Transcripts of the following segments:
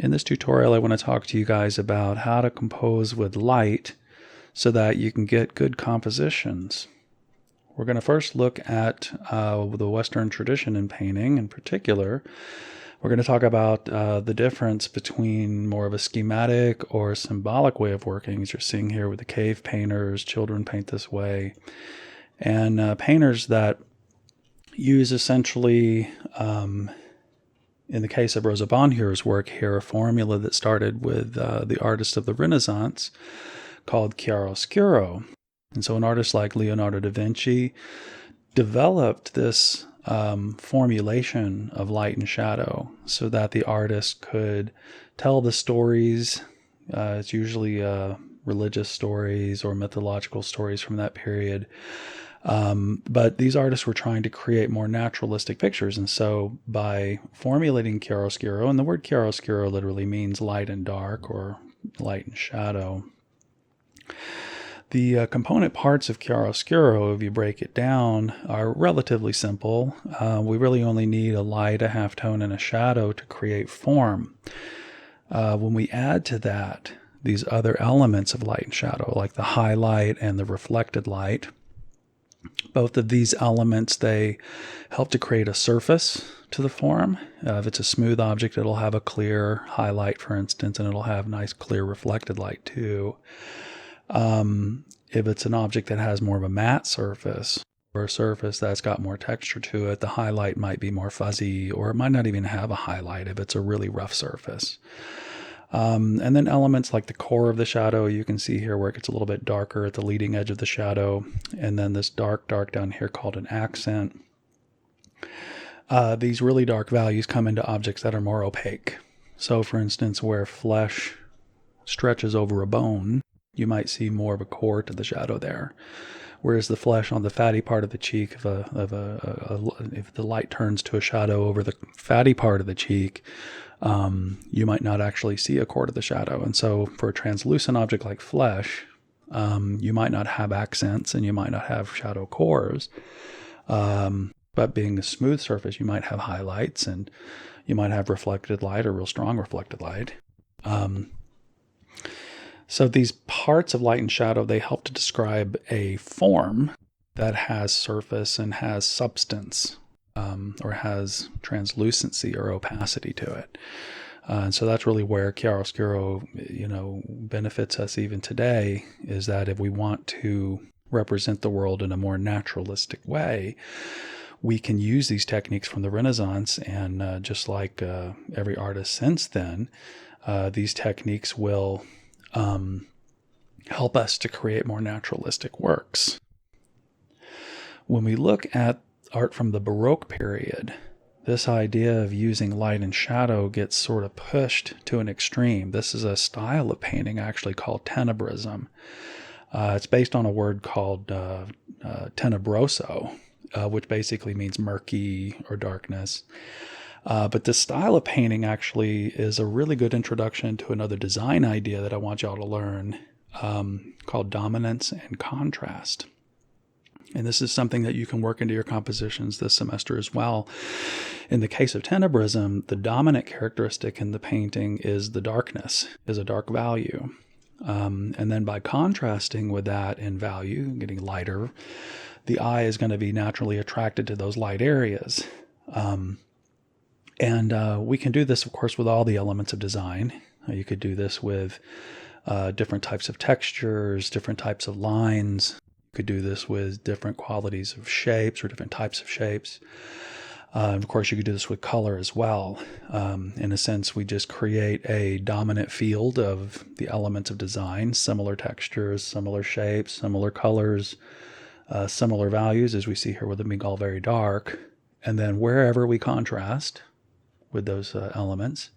In this tutorial, I want to talk to you guys about how to compose with light so that you can get good compositions. We're going to first look at the Western tradition in painting. In particular, we're going to talk about the difference between more of a schematic or symbolic way of working, as you're seeing here with the cave painters, children paint this way, and painters that use essentially, in the case of Rosa Bonheur's work here, a formula that started with the artist of the Renaissance called Chiaroscuro. And so an artist like Leonardo da Vinci developed this formulation of light and shadow so that the artist could tell the stories. It's usually religious stories or mythological stories from that period. But these artists were trying to create more naturalistic pictures. And so by formulating chiaroscuro, and the word chiaroscuro literally means light and dark or light and shadow, the component parts of chiaroscuro, if you break it down, are relatively simple. We really only need a light, a halftone, and a shadow to create form. When we add to that these other elements of light and shadow, like the highlight and the reflected light, both of these elements, they help to create a surface to the form. If it's a smooth object, it'll have a clear highlight, for instance, and it'll have nice clear reflected light too. If it's an object that has more of a matte surface or a surface that's got more texture to it, the highlight might be more fuzzy, or it might not even have a highlight if it's a really rough surface. And then elements like the core of the shadow, you can see here where it gets a little bit darker at the leading edge of the shadow, and then this dark down here called an accent. These really dark values come into objects that are more opaque. So for instance, where flesh stretches over a bone, you might see more of a core to the shadow there. Whereas the flesh on the fatty part of the cheek, if the light turns to a shadow over the fatty part of the cheek, you might not actually see a core to the shadow. And so for a translucent object like flesh, you might not have accents and you might not have shadow cores. But being a smooth surface, you might have highlights and you might have reflected light or real strong reflected light. So these parts of light and shadow, they help to describe a form that has surface and has substance, or has translucency or opacity to it. And so that's really where chiaroscuro, benefits us even today, is that if we want to represent the world in a more naturalistic way, we can use these techniques from the Renaissance, and just like every artist since then, these techniques will help us to create more naturalistic works. When we look at art from the Baroque period, this idea of using light and shadow gets sort of pushed to an extreme. This is a style of painting actually called tenebrism. It's based on a word called tenebroso, which basically means murky or darkness. But this style of painting actually is a really good introduction to another design idea that I want y'all to learn, called dominance and contrast. And this is something that you can work into your compositions this semester as well. In the case of tenebrism, the dominant characteristic in the painting is the darkness, is a dark value. And then by contrasting with that in value, getting lighter, the eye is going to be naturally attracted to those light areas. And we can do this, of course, with all the elements of design. You could do this with different types of textures, different types of lines. You could do this with different qualities of shapes or different types of shapes. And of course, you could do this with color as well. In a sense, we just create a dominant field of the elements of design, similar textures, similar shapes, similar colors, similar values, as we see here with them being all very dark. And then wherever we contrast with those elements,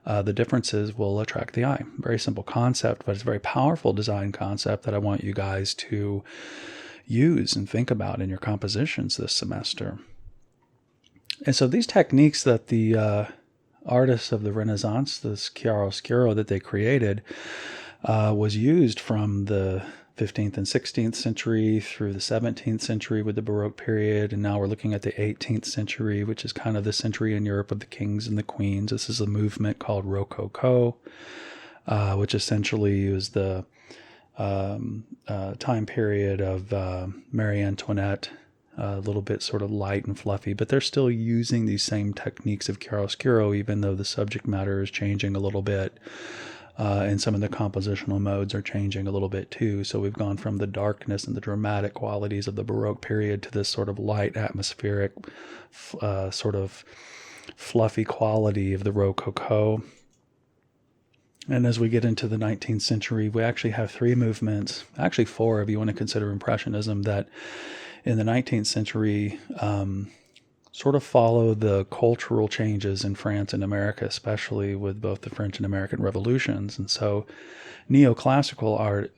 the differences will attract the eye. Very simple concept, but it's a very powerful design concept that I want you guys to use and think about in your compositions this semester. And so these techniques that the artists of the Renaissance, this chiaroscuro that they created, was used from the 15th and 16th century through the 17th century with the Baroque period. And now we're looking at the 18th century, which is kind of the century in Europe of the kings and the queens. This is a movement called Rococo, which essentially was the time period of Marie Antoinette, a little bit sort of light and fluffy, but they're still using these same techniques of chiaroscuro, even though the subject matter is changing a little bit. And some of the compositional modes are changing a little bit too. So we've gone from the darkness and the dramatic qualities of the Baroque period to this sort of light, atmospheric, sort of fluffy quality of the Rococo. And as we get into the 19th century, we actually have three movements, actually four if you want to consider Impressionism, that in the 19th century sort of follow the cultural changes in France and America, especially with both the French and American revolutions. And so neoclassical art,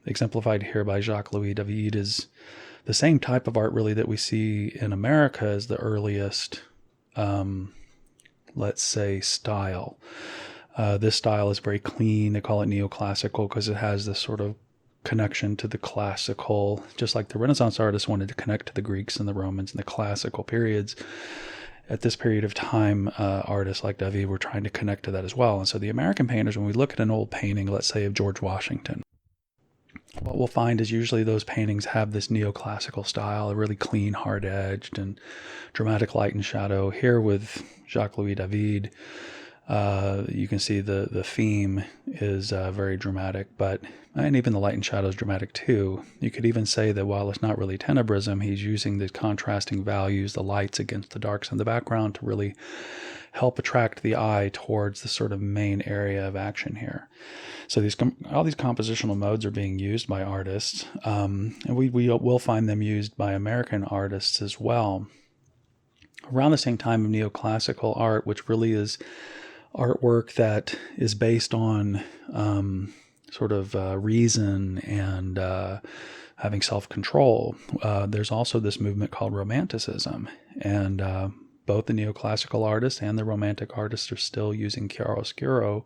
exemplified here by Jacques-Louis David, is the same type of art really that we see in America as the earliest, let's say, style. This style is very clean. They call it neoclassical because it has this sort of connection to the classical, just like the Renaissance artists wanted to connect to the Greeks and the Romans and the classical periods. At this period of time, artists like David were trying to connect to that as well. And so the American painters, when we look at an old painting, let's say of George Washington, what we'll find is usually those paintings have this neoclassical style, really clean, hard-edged, and dramatic light and shadow. Here with Jacques-Louis David, you can see the theme is very dramatic, and even the light and shadow is dramatic too. You could even say that while it's not really tenebrism, he's using the contrasting values, the lights against the darks in the background, to really help attract the eye towards the sort of main area of action here. So all these compositional modes are being used by artists, and we will find them used by American artists as well. Around the same time of neoclassical art, which really is artwork that is based on sort of reason and having self-control. There's also this movement called Romanticism, and both the neoclassical artists and the Romantic artists are still using chiaroscuro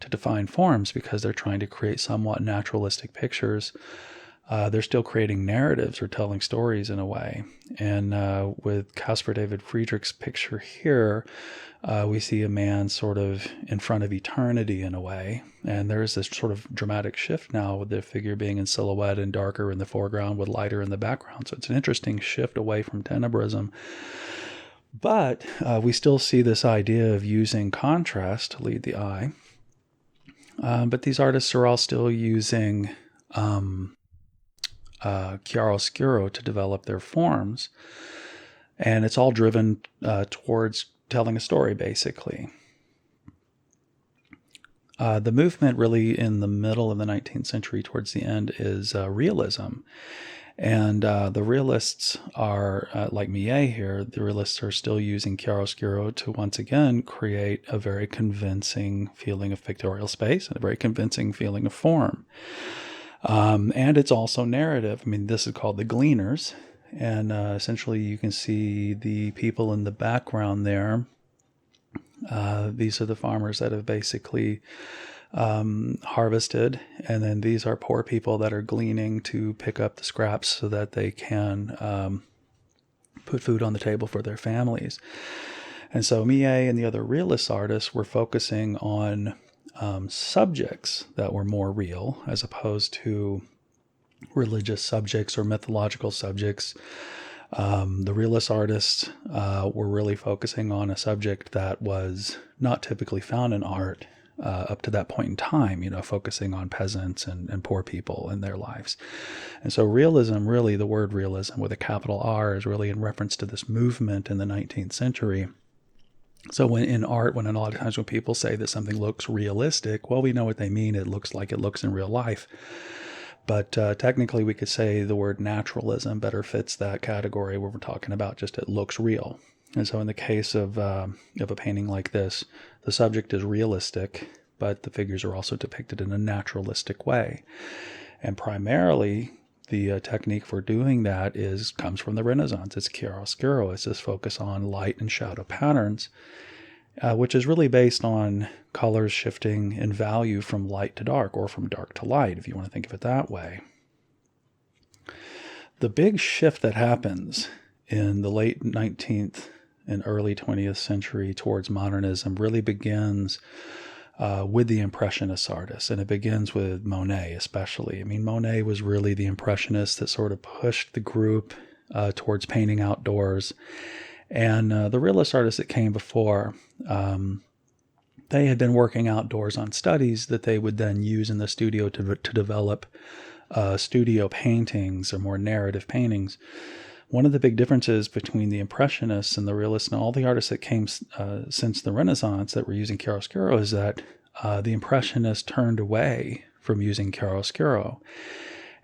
to define forms because they're trying to create somewhat naturalistic pictures. They're still creating narratives or telling stories in a way. And with Caspar David Friedrich's picture here, we see a man sort of in front of eternity in a way. And there is this sort of dramatic shift now with the figure being in silhouette and darker in the foreground with lighter in the background. So it's an interesting shift away from tenebrism. But we still see this idea of using contrast to lead the eye. But these artists are all still using chiaroscuro to develop their forms. And it's all driven towards telling a story, basically. The movement really in the middle of the 19th century towards the end is realism. And the realists are, like Millet here, the realists are still using chiaroscuro to once again create a very convincing feeling of pictorial space and a very convincing feeling of form. And it's also narrative. I mean, this is called the Gleaners. And essentially you can see the people in the background there. These are the farmers that have basically harvested, and then these are poor people that are gleaning to pick up the scraps so that they can put food on the table for their families. And so Millet and the other realist artists were focusing on subjects that were more real as opposed to religious subjects or mythological subjects. The realist artists were really focusing on a subject that was not typically found in art up to that point in time, focusing on peasants and poor people in their lives. And so realism, really the word realism with a capital R, is really in reference to this movement in the 19th century. So when in art, when a lot of times when people say that something looks realistic, well, we know what they mean. It looks like it looks in real life. But technically, we could say the word naturalism better fits that category where we're talking about just it looks real. And so in the case of a painting like this, the subject is realistic, but the figures are also depicted in a naturalistic way. And primarily, the technique for doing that comes from the Renaissance. It's chiaroscuro. It's this focus on light and shadow patterns. which is really based on colors shifting in value from light to dark, or from dark to light, if you want to think of it that way. The big shift that happens in the late 19th and early 20th century towards modernism really begins with the Impressionist artists, and it begins with Monet especially. I mean, Monet was really the Impressionist that sort of pushed the group towards painting outdoors. And the realist artists that came before, they had been working outdoors on studies that they would then use in the studio to develop studio paintings or more narrative paintings. One of the big differences between the Impressionists and the Realists and all the artists that came since the Renaissance that were using chiaroscuro is that the Impressionists turned away from using chiaroscuro,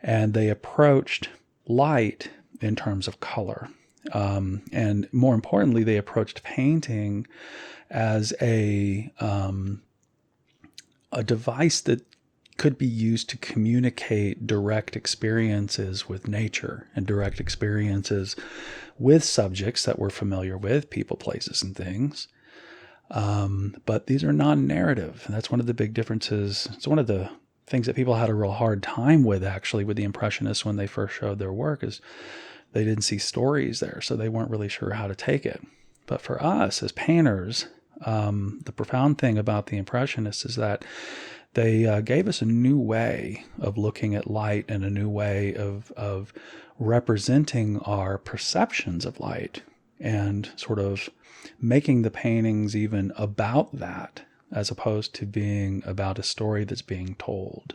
and they approached light in terms of color. And more importantly, they approached painting as a device that could be used to communicate direct experiences with nature and direct experiences with subjects that we're familiar with, people, places, and things. But these are non-narrative, and that's one of the big differences. It's one of the things that people had a real hard time with, actually, with the Impressionists when they first showed their work, is they didn't see stories there, so they weren't really sure how to take it. But for us as painters, the profound thing about the Impressionists is that they gave us a new way of looking at light and a new way of representing our perceptions of light, and sort of making the paintings even about that, as opposed to being about a story that's being told.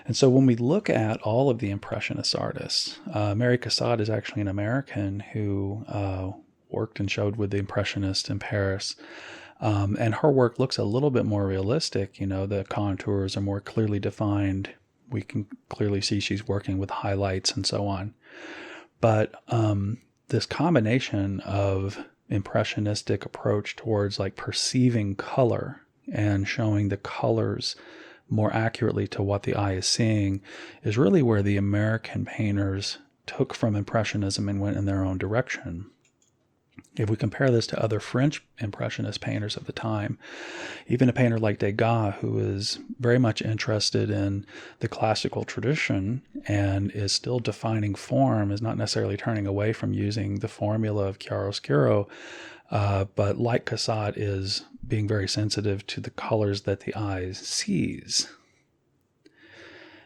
And so when we look at all of the Impressionist artists, Mary Cassatt is actually an American who worked and showed with the Impressionists in Paris. And her work looks a little bit more realistic. You know, the contours are more clearly defined. We can clearly see she's working with highlights and so on. But this combination of impressionistic approach towards like perceiving color and showing the colors more accurately to what the eye is seeing is really where the American painters took from Impressionism and went in their own direction. If we compare this to other French Impressionist painters of the time, even a painter like Degas, who is very much interested in the classical tradition and is still defining form, is not necessarily turning away from using the formula of chiaroscuro, but like Cassatt is being very sensitive to the colors that the eye sees.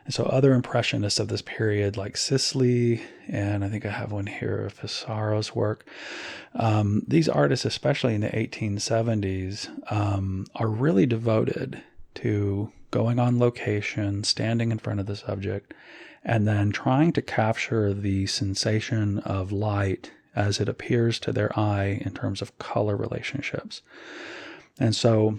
And so other Impressionists of this period, like Sisley, and I think I have one here of Pissaro's work, these artists, especially in the 1870s, are really devoted to going on location, standing in front of the subject, and then trying to capture the sensation of light as it appears to their eye in terms of color relationships. And so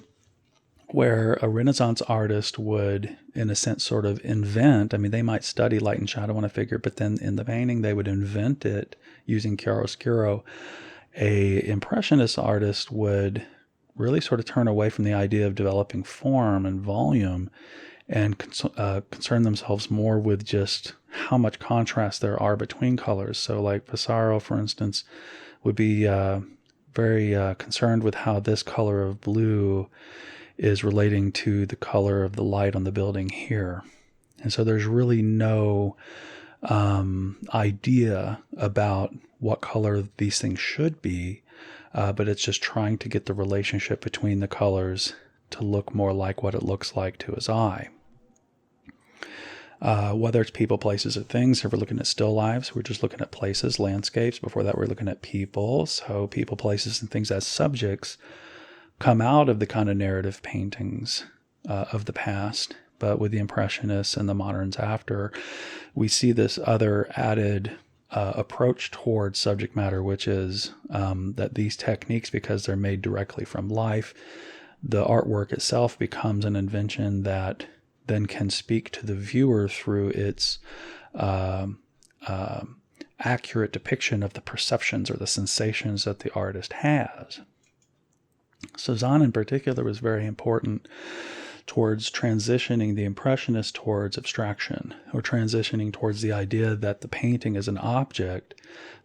where a Renaissance artist would, in a sense, sort of invent, I mean, they might study light and shadow on a figure, but then in the painting, they would invent it using chiaroscuro. A Impressionist artist would really sort of turn away from the idea of developing form and volume and concern themselves more with just how much contrast there are between colors. So like Pissarro, for instance, would be very concerned with how this color of blue is relating to the color of the light on the building here. And so there's really no idea about what color these things should be, but it's just trying to get the relationship between the colors to look more like what it looks like to his eye. Whether it's people, places, or things, if we're looking at still lives, we're just looking at places, landscapes. Before that, we're looking at people. So people, places, and things as subjects come out of the kind of narrative paintings of the past. But with the Impressionists and the moderns after, we see this other added approach towards subject matter, which is that these techniques, because they're made directly from life, the artwork itself becomes an invention that then can speak to the viewer through its accurate depiction of the perceptions or the sensations that the artist has. Cézanne in particular was very important towards transitioning the Impressionist towards abstraction, or transitioning towards the idea that the painting is an object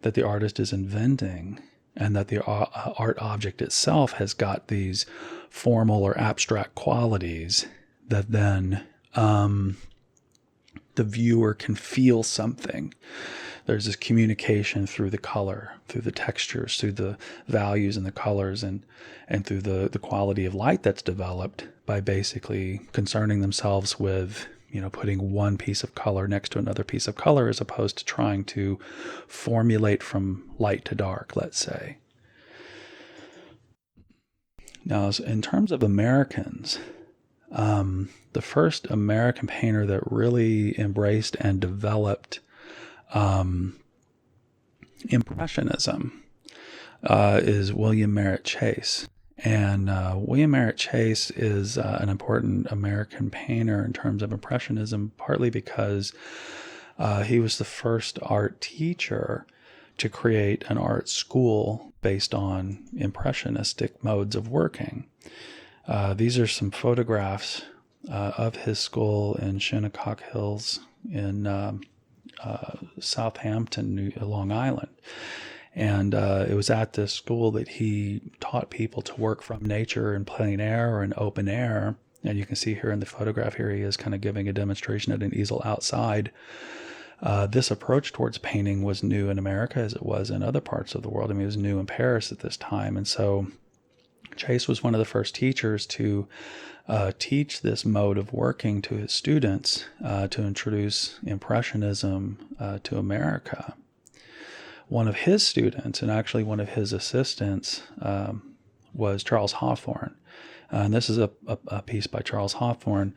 that the artist is inventing, and that the art object itself has got these formal or abstract qualities that then the viewer can feel something. There's this communication through the color, through the textures, through the values and the colors, and through the quality of light that's developed by basically concerning themselves with, putting one piece of color next to another piece of color, as opposed to trying to formulate from light to dark, let's say. Now, in terms of Americans, the first American painter that really embraced and developed Impressionism is William Merritt Chase. And William Merritt Chase is an important American painter in terms of Impressionism, partly because he was the first art teacher to create an art school based on Impressionistic modes of working. These are some photographs of his school in Shinnecock Hills in Southampton, Long Island. And it was at this school that he taught people to work from nature in plein air or in open air. And you can see here in the photograph, here he is kind of giving a demonstration at an easel outside. This approach towards painting was new in America as it was in other parts of the world. I mean, it was new in Paris at this time. And so Chase was one of the first teachers to teach this mode of working to his students, to introduce Impressionism to America. One of his students, and actually one of his assistants, was Charles Hawthorne. And this is a piece by Charles Hawthorne.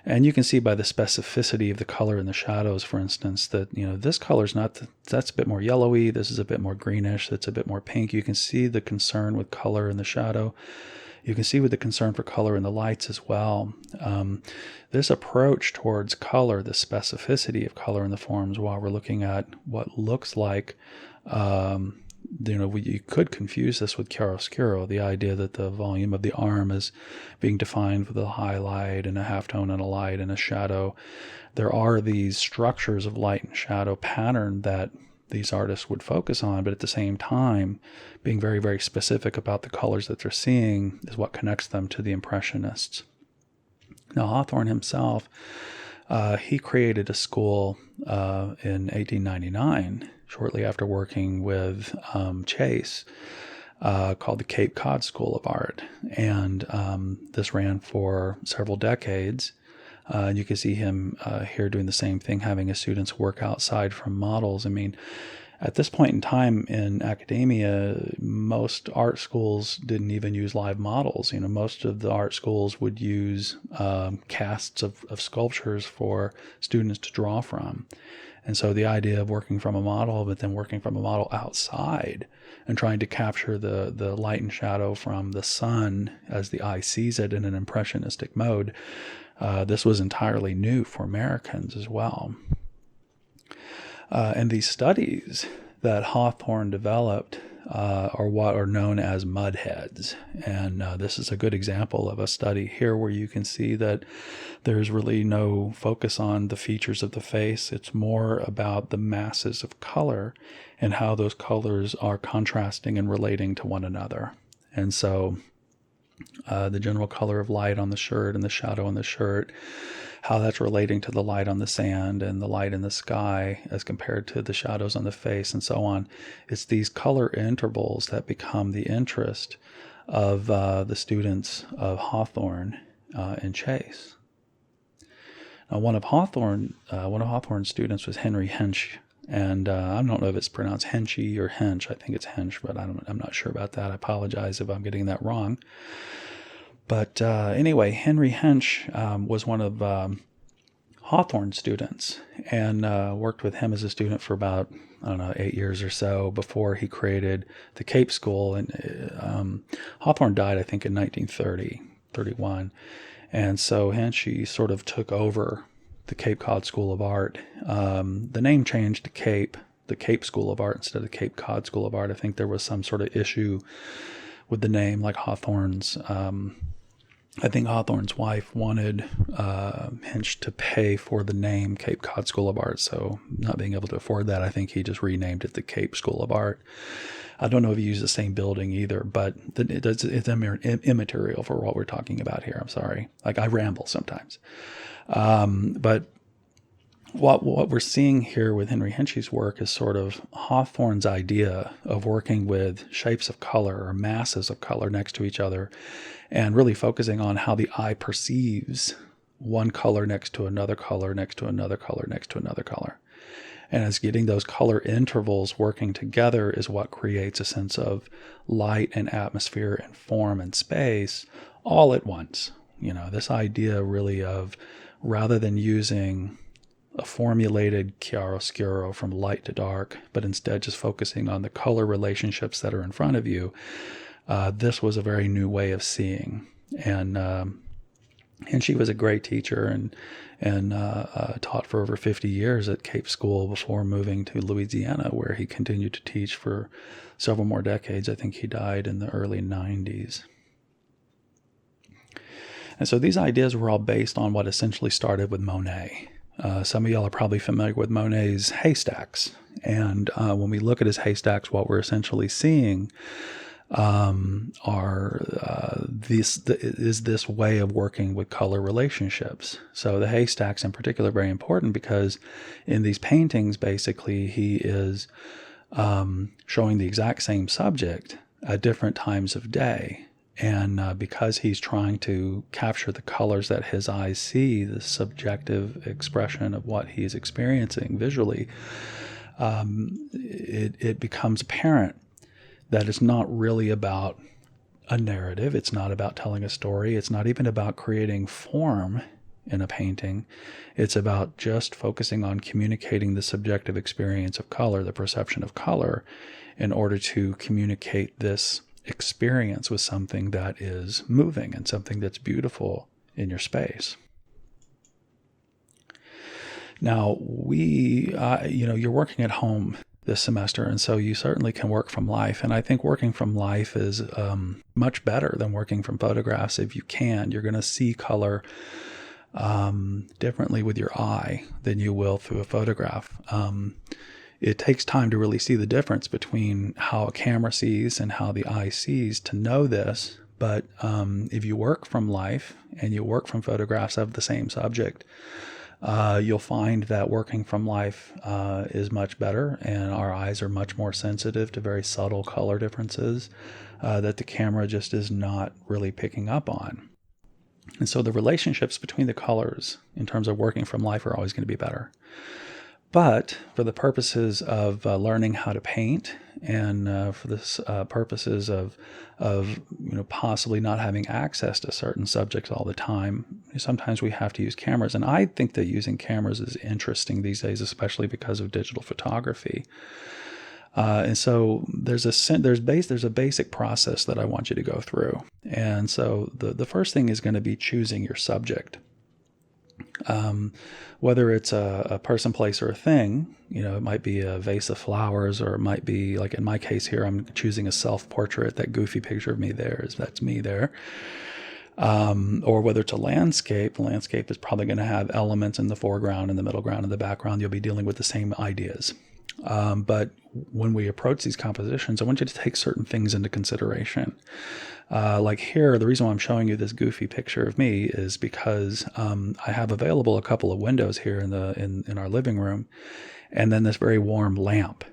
And you can see by the specificity of the color and the shadows, for instance, that, this color is not, that's a bit more yellowy. This is a bit more greenish. That's a bit more pink. You can see the concern with color and the shadow. You can see with the concern for color and the lights as well. This approach towards color, the specificity of color in the forms, while we're looking at what looks like, you could confuse this with chiaroscuro, the idea that the volume of the arm is being defined with a highlight and a halftone and a light and a shadow. There are these structures of light and shadow pattern that these artists would focus on, but at the same time, being very, very specific about the colors that they're seeing is what connects them to the Impressionists. Now, Hawthorne himself, he created a school in 1899, shortly after working with Chase, called the Cape Cod School of Art. And this ran for several decades. You can see him here doing the same thing, having his students work outside from models. I mean, at this point in time in academia, most art schools didn't even use live models. Most of the art schools would use casts of sculptures for students to draw from. And so the idea of working from a model, but then working from a model outside and trying to capture the light and shadow from the sun as the eye sees it in an impressionistic mode, this was entirely new for Americans as well. And these studies that Hawthorne developed are what are known as mudheads. And this is a good example of a study here where you can see that there's really no focus on the features of the face. It's more about the masses of color and how those colors are contrasting and relating to one another. And so the general color of light on the shirt and the shadow on the shirt, how that's relating to the light on the sand and the light in the sky as compared to the shadows on the face and so on. It's these color intervals that become the interest of the students of Hawthorne and Chase. Now, one of Hawthorne's students was Henry Hench. And I don't know if it's pronounced Henchy or Hench. I think it's Hench, but I'm not sure about that. I apologize if I'm getting that wrong. But anyway, Henry Hench was one of Hawthorne's students and worked with him as a student for about, 8 years or so before he created the Cape School. And Hawthorne died, I think, in 1931. And so Henchy sort of took over the Cape Cod School of Art. The name changed to Cape, the Cape School of Art instead of the Cape Cod School of Art. I think there was some sort of issue with the name, like Hawthorne's I think Hawthorne's wife wanted Hinch to pay for the name Cape Cod School of Art. So not being able to afford that, I think he just renamed it the Cape School of Art. I don't know if he used the same building either, but it's immaterial for what we're talking about here. I'm sorry. Like, I ramble sometimes. But what we're seeing here with Henry Hinchey's work is sort of Hawthorne's idea of working with shapes of color or masses of color next to each other, and really focusing on how the eye perceives one color next to another color, next to another color, next to another color. And as getting those color intervals working together is what creates a sense of light and atmosphere and form and space all at once. You know, this idea really of, rather than using a formulated chiaroscuro from light to dark, but instead just focusing on the color relationships that are in front of you, this was a very new way of seeing. And she was a great teacher and taught for over 50 years at Cape School before moving to Louisiana, where he continued to teach for several more decades. I think he died in the early 90s. And so these ideas were all based on what essentially started with Monet. Some of y'all are probably familiar with Monet's haystacks. And when we look at his haystacks, what we're essentially seeing is this way of working with color relationships. So the haystacks in particular are very important because in these paintings, basically, he is showing the exact same subject at different times of day. And because he's trying to capture the colors that his eyes see, the subjective expression of what he's experiencing visually, it becomes apparent that it's not really about a narrative. It's not about telling a story. It's not even about creating form in a painting. It's about just focusing on communicating the subjective experience of color, the perception of color, in order to communicate this experience with something that is moving and something that's beautiful in your space. Now, you're working at home this semester, and so you certainly can work from life. And I think working from life is much better than working from photographs. If you can, you're going to see color differently with your eye than you will through a photograph. It takes time to really see the difference between how a camera sees and how the eye sees to know this. But if you work from life and you work from photographs of the same subject, you'll find that working from life is much better, and our eyes are much more sensitive to very subtle color differences that the camera just is not really picking up on. And so the relationships between the colors in terms of working from life are always going to be better. But for the purposes of learning how to paint, and for the purposes of possibly not having access to certain subjects all the time, sometimes we have to use cameras. And I think that using cameras is interesting these days, especially because of digital photography. And so there's a basic process that I want you to go through. And so the first thing is going to be choosing your subject. Whether it's a person, place, or a thing, it might be a vase of flowers, or it might be, like in my case here, I'm choosing a self-portrait. That goofy picture of me that's me there. Or whether it's a landscape, the landscape is probably going to have elements in the foreground, in the middle ground, and the background. You'll be dealing with the same ideas. But when we approach these compositions, I want you to take certain things into consideration. Like here, the reason why I'm showing you this goofy picture of me is because I have available a couple of windows here in our living room, and then this very warm lamp.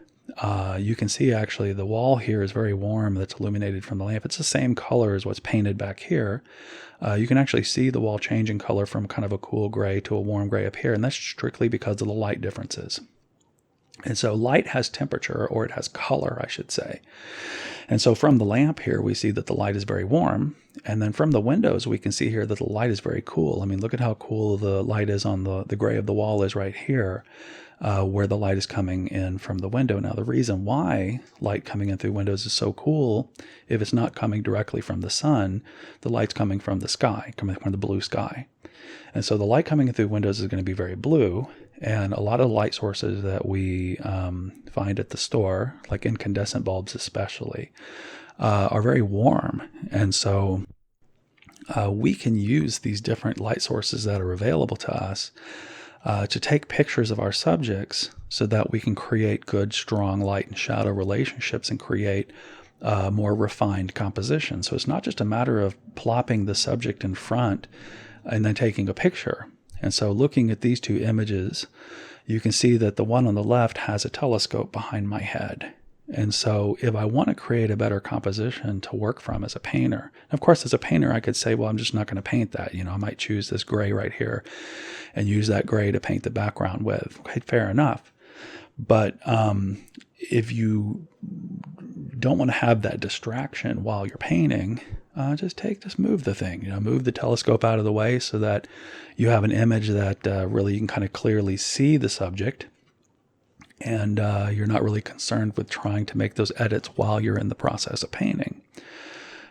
You can see actually the wall here is very warm that's illuminated from the lamp. It's the same color as what's painted back here. You can actually see the wall changing color from kind of a cool gray to a warm gray up here, and that's strictly because of the light differences. And so light has temperature, or it has color, I should say. And so from the lamp here, we see that the light is very warm. And then from the windows, we can see here that the light is very cool. I mean, look at how cool the light is on the gray of the wall is right here, where the light is coming in from the window. Now, the reason why light coming in through windows is so cool, if it's not coming directly from the sun, the light's coming from the sky, coming from the blue sky. And so the light coming in through windows is going to be very blue. And a lot of light sources that we find at the store, like incandescent bulbs especially, are very warm. And so we can use these different light sources that are available to us to take pictures of our subjects so that we can create good, strong light and shadow relationships and create more refined composition. So it's not just a matter of plopping the subject in front and then taking a picture. And so looking at these two images, you can see that the one on the left has a telescope behind my head. And so if I want to create a better composition to work from as a painter, of course, as a painter, I could say, well, I'm just not going to paint that. I might choose this gray right here and use that gray to paint the background with. Okay, fair enough. But if you don't want to have that distraction while you're painting, just move the thing, move the telescope out of the way so that you have an image that really you can kind of clearly see the subject, and you're not really concerned with trying to make those edits while you're in the process of painting.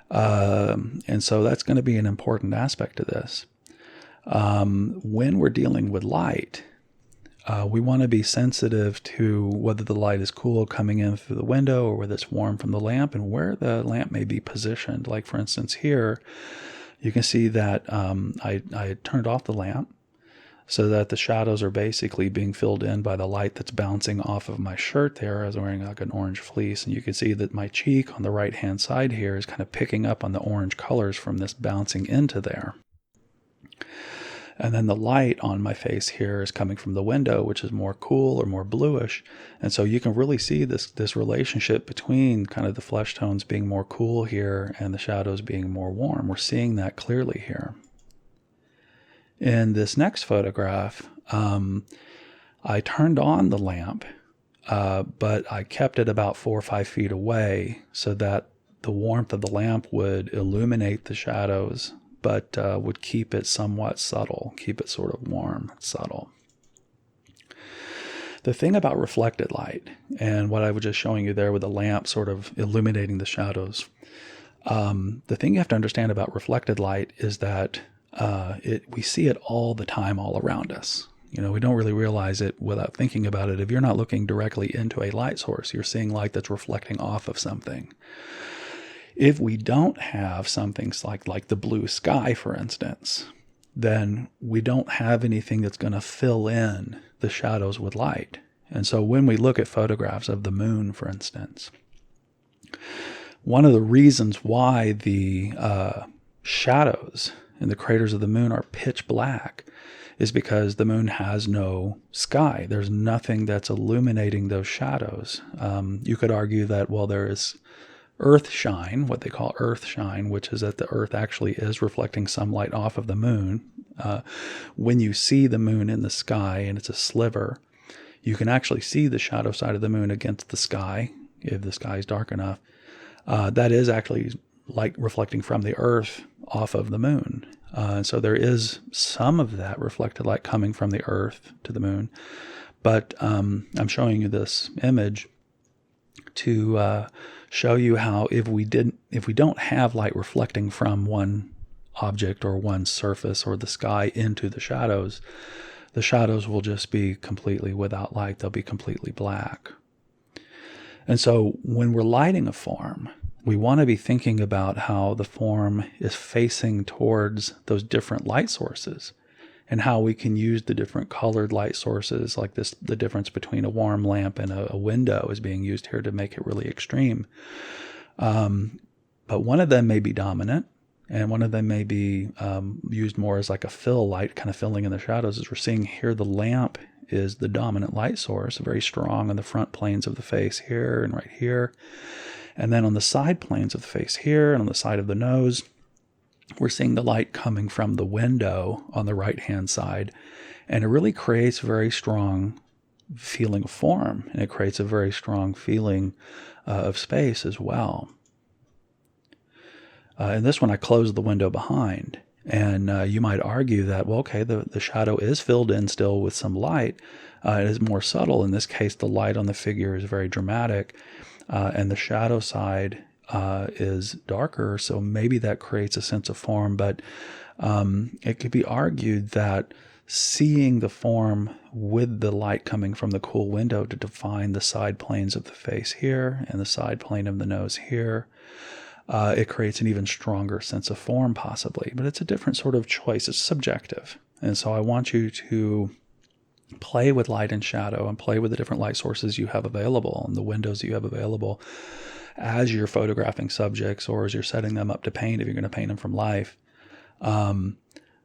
And so that's going to be an important aspect of this. When we're dealing with light, we want to be sensitive to whether the light is cool coming in through the window or whether it's warm from the lamp and where the lamp may be positioned. Like, for instance, here, you can see that I turned off the lamp so that the shadows are basically being filled in by the light that's bouncing off of my shirt there. I was wearing like an orange fleece, and you can see that my cheek on the right-hand side here is kind of picking up on the orange colors from this bouncing into there. And then the light on my face here is coming from the window, which is more cool or more bluish. And so you can really see this relationship between kind of the flesh tones being more cool here and the shadows being more warm. We're seeing that clearly here. In this next photograph, I turned on the lamp, but I kept it about 4 or 5 feet away so that the warmth of the lamp would illuminate the shadows, but would keep it somewhat subtle, keep it sort of warm, subtle. The thing about reflected light, and what I was just showing you there with the lamp sort of illuminating the shadows, the thing you have to understand about reflected light is that we see it all the time all around us. We don't really realize it without thinking about it. If you're not looking directly into a light source, you're seeing light that's reflecting off of something. If we don't have something like the blue sky, for instance, then we don't have anything that's going to fill in the shadows with light. And so when we look at photographs of the moon, for instance, one of the reasons why the shadows in the craters of the moon are pitch black is because the moon has no sky. There's nothing that's illuminating those shadows. You could argue that, well, there is earth shine, what they call earth shine, which is that the earth actually is reflecting some light off of the moon. When you see the moon in the sky and it's a sliver, you can actually see the shadow side of the moon against the sky, if the sky is dark enough. That is actually light reflecting from the earth off of the moon. So there is some of that reflected light coming from the earth to the moon. But I'm showing you this image to show you how if we don't have light reflecting from one object or one surface or the sky into the shadows will just be completely without light. They'll be completely black. And so when we're lighting a form, we want to be thinking about how the form is facing towards those different light sources and how we can use the different colored light sources, like this, the difference between a warm lamp and a window is being used here to make it really extreme. But one of them may be dominant, and one of them may be used more as like a fill light, kind of filling in the shadows. As we're seeing here, the lamp is the dominant light source, very strong on the front planes of the face here and right here. And then on the side planes of the face here and on the side of the nose, we're seeing the light coming from the window on the right-hand side. And it really creates a very strong feeling of form, and it creates a very strong feeling of space as well. In this one, I closed the window behind. And you might argue that, well, okay, the shadow is filled in still with some light. It is more subtle. In this case, the light on the figure is very dramatic, and the shadow side is darker, so maybe that creates a sense of form. But it could be argued that seeing the form with the light coming from the cool window to define the side planes of the face here and the side plane of the nose here, it creates an even stronger sense of form possibly. But it's a different sort of choice. It's subjective. And so I want you to play with light and shadow and play with the different light sources you have available and the windows that you have available as you're photographing subjects or as you're setting them up to paint, if you're going to paint them from life.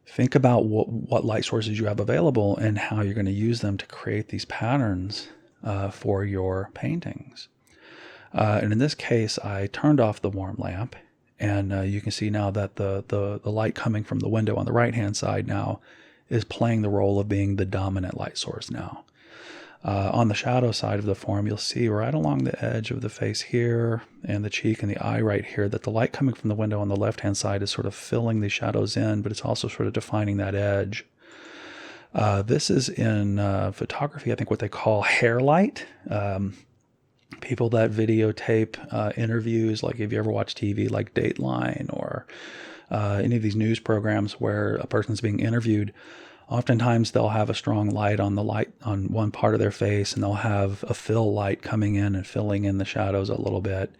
Think about what light sources you have available and how you're going to use them to create these patterns for your paintings. And in this case, I turned off the warm lamp, and you can see now that the light coming from the window on the right-hand side now is playing the role of being the dominant light source now. On the shadow side of the form, you'll see right along the edge of the face here and the cheek and the eye right here that the light coming from the window on the left-hand side is sort of filling these shadows in, but it's also sort of defining that edge. This is in photography, I think what they call hair light. People that videotape interviews, like if you ever watch TV like Dateline or any of these news programs where a person's being interviewed, oftentimes they'll have a strong light on one part of their face, and they'll have a fill light coming in and filling in the shadows a little bit.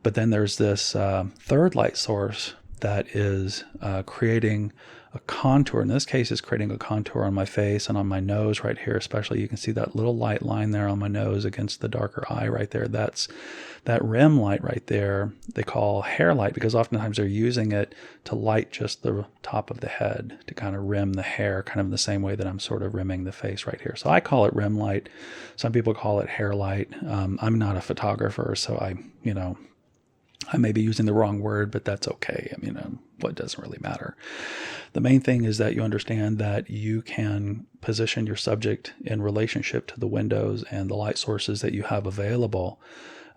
But then there's this third light source that is creating a contour. In this case, it's creating a contour on my face and on my nose right here especially. You can see that little light line there on my nose against the darker eye right there. That's that rim light right there they call hair light, because oftentimes they're using it to light just the top of the head to kind of rim the hair, kind of in the same way that I'm sort of rimming the face right here. So I call it rim light. Some people call it hair light. I'm not a photographer, so I may be using the wrong word, but that's okay. What doesn't really matter. The main thing is that you understand that you can position your subject in relationship to the windows and the light sources that you have available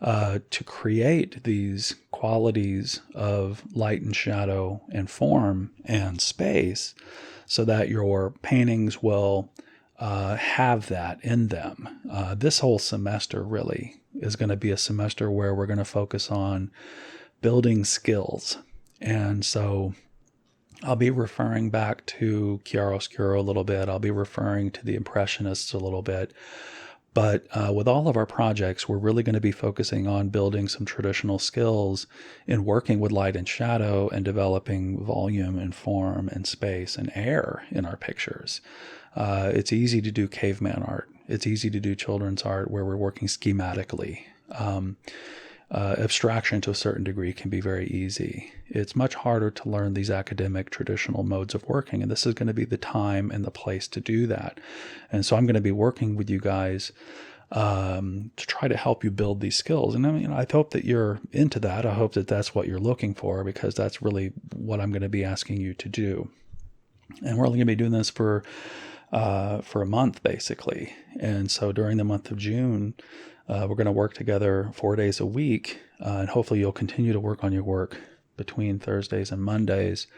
to create these qualities of light and shadow and form and space, so that your paintings will have that in them. This whole semester really is going to be a semester where we're going to focus on building skills. And so I'll be referring back to Chiaroscuro a little bit. I'll be referring to the Impressionists a little bit. But with all of our projects, we're really going to be focusing on building some traditional skills in working with light and shadow and developing volume and form and space and air in our pictures. It's easy to do caveman art. It's easy to do children's art where we're working schematically. Abstraction to a certain degree can be very easy. It's much harder to learn these academic traditional modes of working, and this is going to be the time and the place to do that. And so I'm going to be working with you guys to try to help you build these skills. And I hope that you're into that. I hope that that's what you're looking for, because that's really what I'm going to be asking you to do. And we're only going to be doing this for a month, basically. And so during the month of June, we're going to work together 4 days a week, and hopefully you'll continue to work on your work between Thursdays and Mondays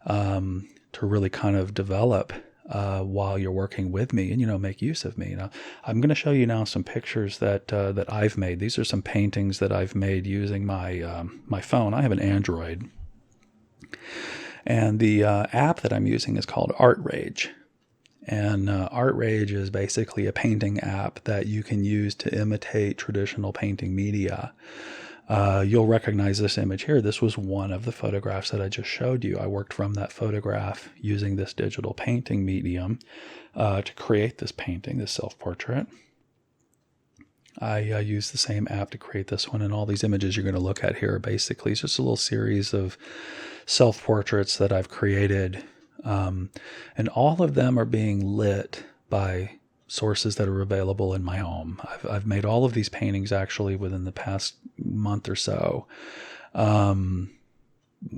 to really kind of develop while you're working with me and, make use of me. I'm going to show you now some pictures that I've made. These are some paintings that I've made using my phone. I have an Android, and the app that I'm using is called Art Rage. And Art Rage is basically a painting app that you can use to imitate traditional painting media. You'll recognize this image here. This was one of the photographs that I just showed you. I worked from that photograph using this digital painting medium to create this painting, this self-portrait. I used the same app to create this one, and all these images you're going to look at here are basically just a little series of self-portraits that I've created. And all of them are being lit by sources that are available in my home. I've made all of these paintings actually within the past month or so,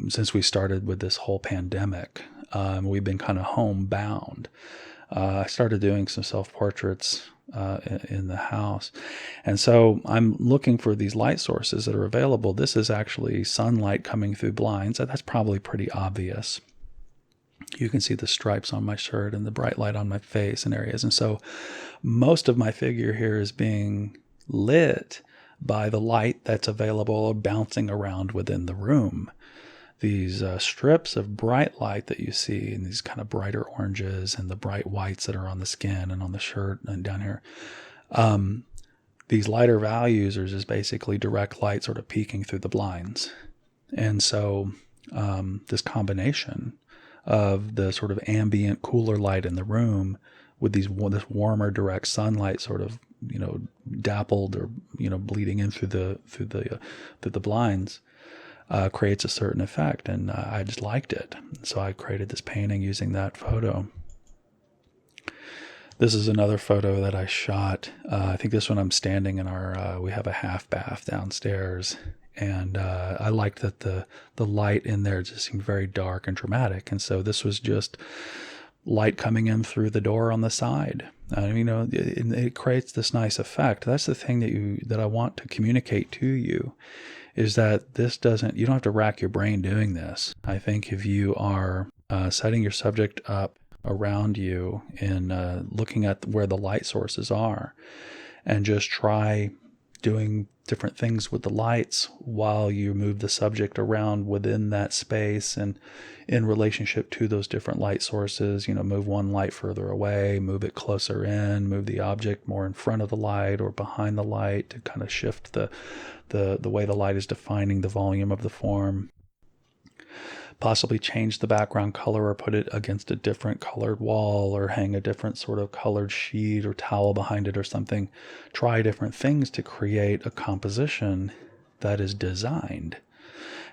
since we started with this whole pandemic. We've been kind of homebound. I started doing some self-portraits in the house. And so I'm looking for these light sources that are available. This is actually sunlight coming through blinds. That's probably pretty obvious. You can see the stripes on my shirt and the bright light on my face and areas. And so most of my figure here is being lit by the light that's available bouncing around within the room. These strips of bright light that you see, and these kind of brighter oranges and the bright whites that are on the skin and on the shirt and down here. These lighter values are just basically direct light sort of peeking through the blinds. And so this combination of the sort of ambient, cooler light in the room with this warmer, direct sunlight, sort of dappled or bleeding in through the blinds, creates a certain effect, and I just liked it. So I created this painting using that photo. This is another photo that I shot. I think this one I'm standing in we have a half bath downstairs, and I liked that the light in there just seemed very dark and dramatic, and so this was just light coming in through the door on the side. It creates this nice effect. That's the thing that I want to communicate to you, is that you don't have to rack your brain doing this. I think if you are setting your subject up around you and looking at where the light sources are, and just try doing different things with the lights while you move the subject around within that space and in relationship to those different light sources. Move one light further away, move it closer in, move the object more in front of the light or behind the light to kind of shift the way the light is defining the volume of the form. Possibly change the background color or put it against a different colored wall or hang a different sort of colored sheet or towel behind it or something. Try different things to create a composition that is designed.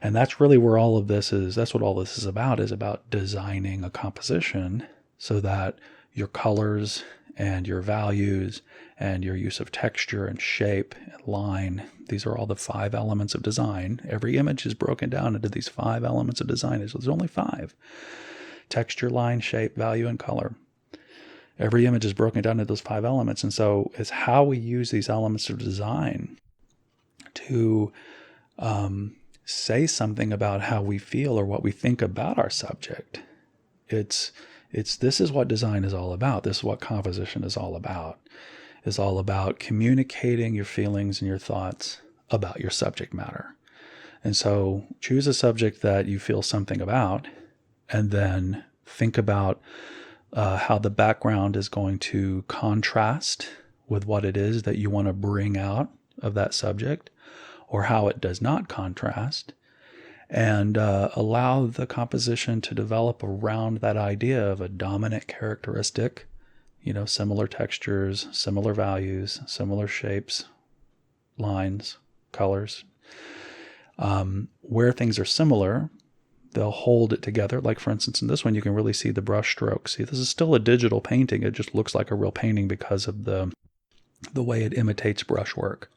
And that's really where all of this is. That's what all this is about designing a composition so that your colors and your values and your use of texture and shape and line, these are all the 5 elements of design. Every image is broken down into these 5 elements of design. There's only 5: texture, line, shape, value, and color. Every image is broken down into those 5 elements. And so it's how we use these elements of design to say something about how we feel or what we think about our subject. This is what design is all about. This is what composition is all about. It's all about communicating your feelings and your thoughts about your subject matter. And so choose a subject that you feel something about, and then think about how the background is going to contrast with what it is that you want to bring out of that subject, or how it does not contrast, and allow the composition to develop around that idea of a dominant characteristic, similar textures, similar values, similar shapes, lines, colors. Where things are similar, they'll hold it together. Like, for instance, in this one, you can really see the brush strokes. See, this is still a digital painting. It just looks like a real painting because of the way it imitates brushwork.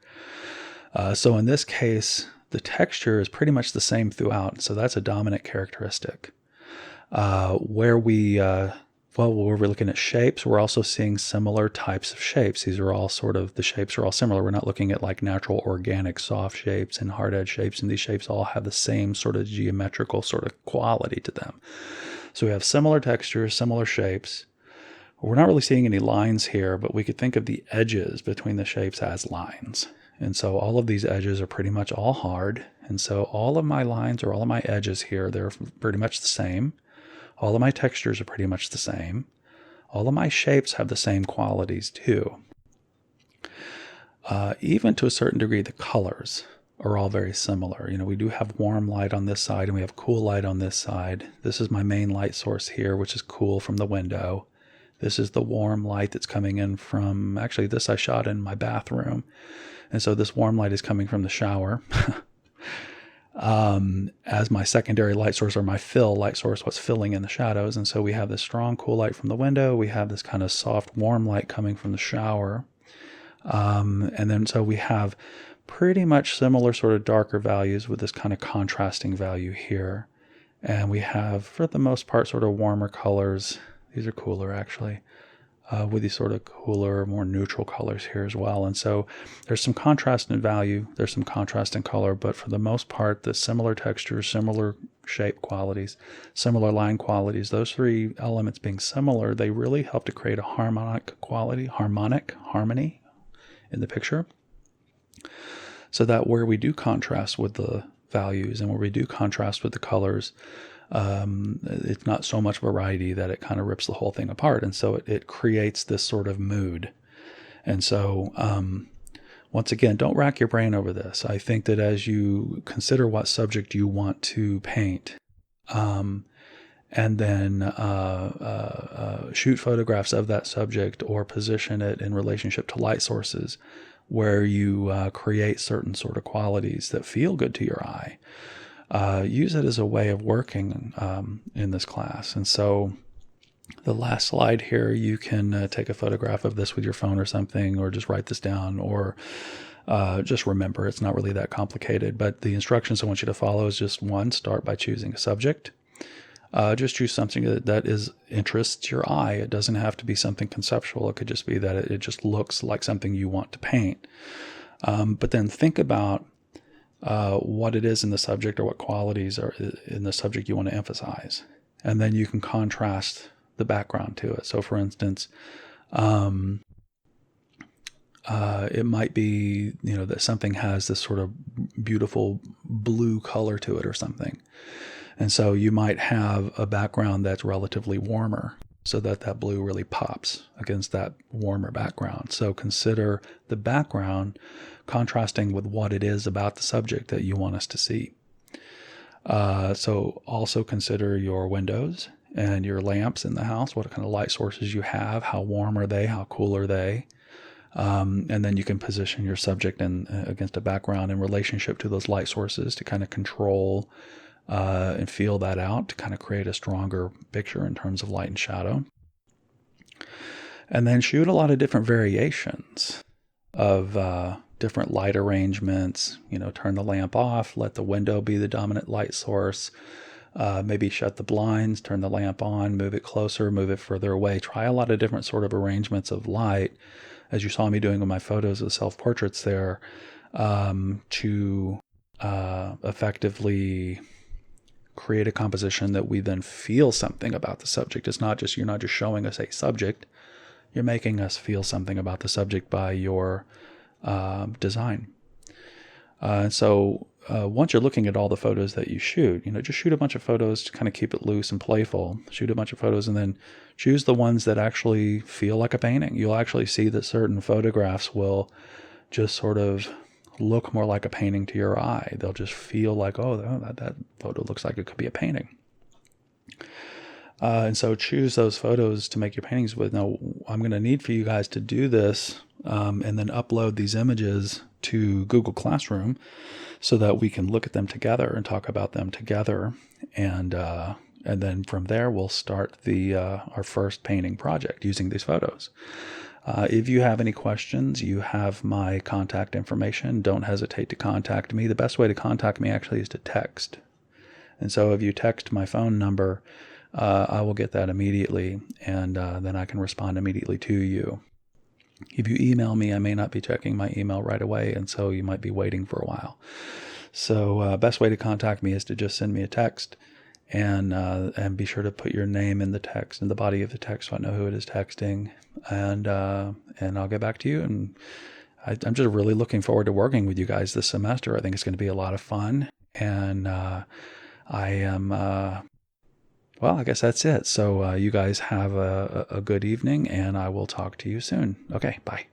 So in this case, the texture is pretty much the same throughout. So that's a dominant characteristic. Where we're looking at shapes, we're also seeing similar types of shapes. These are all the shapes are all similar. We're not looking at like natural, organic, soft shapes and hard edge shapes. And these shapes all have the same sort of geometrical sort of quality to them. So we have similar textures, similar shapes. We're not really seeing any lines here, but we could think of the edges between the shapes as lines. And so all of these edges are pretty much all hard. And so all of my lines or all of my edges here, they're pretty much the same. All of my textures are pretty much the same. All of my shapes have the same qualities too. Even to a certain degree, the colors are all very similar. We do have warm light on this side and we have cool light on this side. This is my main light source here, which is cool from the window. This is the warm light that's coming in from, actually this I shot in my bathroom. And so this warm light is coming from the shower. As my secondary light source, or my fill light source, what's filling in the shadows. And so we have this strong cool light from the window. We have this kind of soft warm light coming from the shower. And then so we have pretty much similar sort of darker values with this kind of contrasting value here. And we have, for the most part, sort of warmer colors. These are cooler actually. With these sort of cooler, more neutral colors here as well. And so there's some contrast in value, there's some contrast in color, but for the most part, the similar textures, similar shape qualities, similar line qualities, those 3 elements being similar, they really help to create a harmonic harmony in the picture. So that where we do contrast with the values and where we do contrast with the colors, it's not so much variety that it kind of rips the whole thing apart. And so it creates this sort of mood. And so Once again, don't rack your brain over this. I think that as you consider what subject you want to paint, and then shoot photographs of that subject or position it in relationship to light sources where you create certain sort of qualities that feel good to your eye. Use it as a way of working in this class. And so the last slide here, you can take a photograph of this with your phone or something, or just write this down, or just remember it's not really that complicated. But the instructions I want you to follow is just one, start by choosing a subject. Just choose something that interests your eye. It doesn't have to be something conceptual. It could just be that it just looks like something you want to paint. But then think about what it is in the subject or what qualities are in the subject you want to emphasize. And then you can contrast the background to it. So for instance, it might be, that something has this sort of beautiful blue color to it or something. And so you might have a background that's relatively warmer so that blue really pops against that warmer background. So consider the background contrasting with what it is about the subject that you want us to see. So also consider your windows and your lamps in the house, what kind of light sources you have, how warm are they, how cool are they. And then you can position your subject against a background in relationship to those light sources to kind of control and feel that out to kind of create a stronger picture in terms of light and shadow. And then shoot a lot of different variations of different light arrangements. Turn the lamp off, let the window be the dominant light source. Maybe shut the blinds, turn the lamp on, move it closer, move it further away. Try a lot of different sort of arrangements of light, as you saw me doing with my photos of the self-portraits there, to effectively create a composition that we then feel something about the subject. You're not just showing us a subject, you're making us feel something about the subject by your design. So once you're looking at all the photos that you shoot, just shoot a bunch of photos to kind of keep it loose and playful. Shoot a bunch of photos and then choose the ones that actually feel like a painting. You'll actually see that certain photographs will just sort of look more like a painting to your eye. They'll just feel like, that photo looks like it could be a painting. And so choose those photos to make your paintings with. Now, I'm going to need for you guys to do this and then upload these images to Google Classroom so that we can look at them together and talk about them together. And then from there, we'll start our first painting project using these photos. If you have any questions, you have my contact information. Don't hesitate to contact me. The best way to contact me actually is to text. And so if you text my phone number, I will get that immediately, and then I can respond immediately to you. If you email me, I may not be checking my email right away, and so you might be waiting for a while. So best way to contact me is to just send me a text, and be sure to put your name in the text, in the body of the text, so I know who it is texting, and I'll get back to you. And I'm just really looking forward to working with you guys this semester. I think it's going to be a lot of fun, and I am... well, I guess that's it. So you guys have a good evening, and I will talk to you soon. Okay, bye.